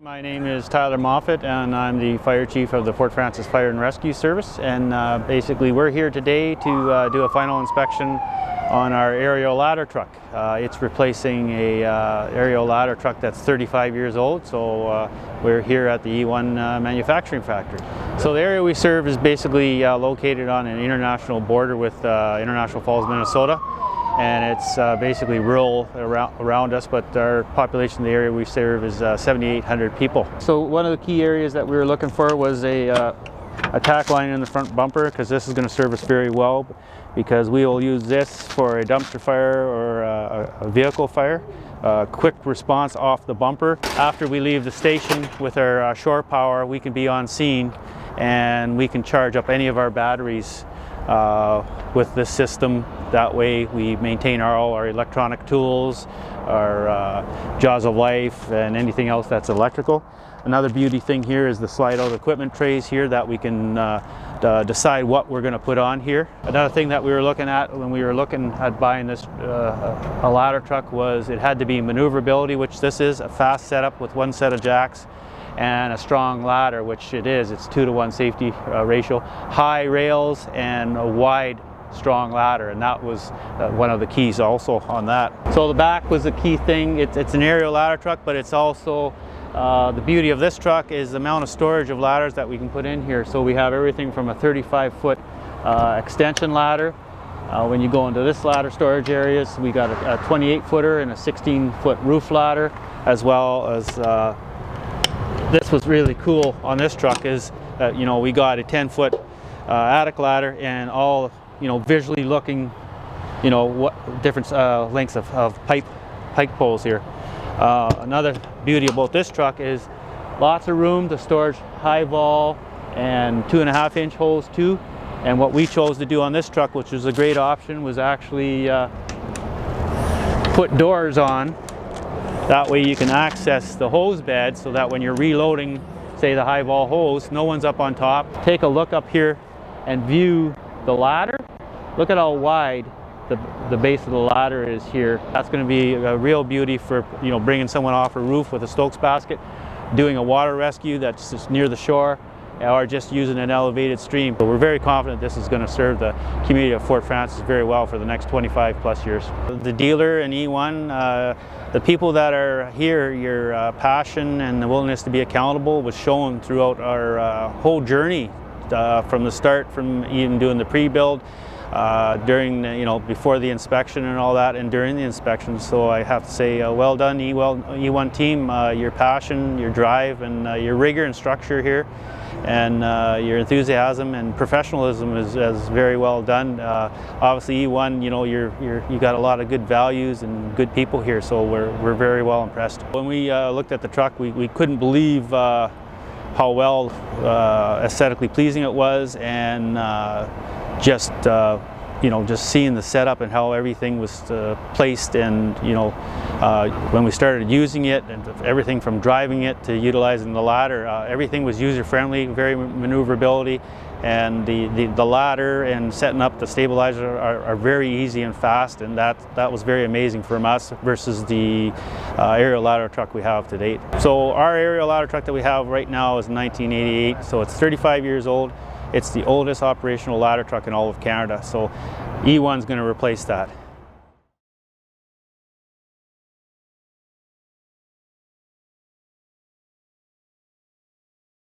My name is Tyler Moffat and I'm the Fire Chief of the Fort Frances Fire and Rescue Service, and basically we're here today to do a final inspection on our aerial ladder truck. It's replacing a aerial ladder truck that's 35 years old, so we're here at the E1 manufacturing factory. So the area we serve is basically located on an international border with International Falls, Minnesota. And it's basically rural around us, but our population in the area we serve is 7,800 people. So one of the key areas that we were looking for was a tack line in the front bumper, because this is going to serve us very well, because we will use this for a dumpster fire or a vehicle fire. Quick response off the bumper. After we leave the station with our shore power, we can be on scene and we can charge up any of our batteries with this system. That way we maintain all our electronic tools, our jaws of life, and anything else that's electrical. Another beauty thing here is the slide out equipment trays here that we can decide what we're going to put on here. Another thing that we were looking at when we were looking at buying this a ladder truck was it had to be maneuverability, which this is, a fast setup with one set of jacks, and a strong ladder, which it is. It's 2-to-1 safety ratio, high rails, and a wide strong ladder, and that was one of the keys also on that. So the back was the key thing. It's an aerial ladder truck, but it's also the beauty of this truck is the amount of storage of ladders that we can put in here. So we have everything from a 35-foot extension ladder. When you go into this ladder storage areas, we got a 28-footer and a 16-foot roof ladder, as well as this was really cool on this truck is that, you know, we got a 10-foot attic ladder and all, you know, visually looking, you know, what different lengths of pipe poles here. Another beauty about this truck is lots of room to store high vol and 2.5-inch holes too. And what we chose to do on this truck, which was a great option, was actually put doors on. That way you can access the hose bed, so that when you're reloading, say, the high vol hose, no one's up on top. Take a look up here and view the ladder. Look at how wide the base of the ladder is here. That's going to be a real beauty for, you know, bringing someone off a roof with a Stokes basket, doing a water rescue that's just near the shore, or just using an elevated stream. But we're very confident this is going to serve the community of Fort Frances very well for the next 25+ years. The dealer in E1, the people that are here, your passion and the willingness to be accountable was shown throughout our whole journey, from the start, from even doing the pre-build, during the, you know, before the inspection and all that, and during the inspection. So I have to say, well done, E1 team. Your passion, your drive, and your rigor and structure here, and your enthusiasm and professionalism is very well done. Obviously, E1, you know, you got a lot of good values and good people here, so we're very well impressed. When we looked at the truck, we couldn't believe how well aesthetically pleasing it was, and just you know, just seeing the setup and how everything was placed, and, you know, when we started using it, and everything from driving it to utilizing the ladder, everything was user-friendly, very maneuverability, and the ladder and setting up the stabilizer are very easy and fast, and that was very amazing from us versus the aerial ladder truck we have to date. So our aerial ladder truck that we have right now is 1988, so it's 35 years old. It's the oldest operational ladder truck in all of Canada, so E1's going to replace that.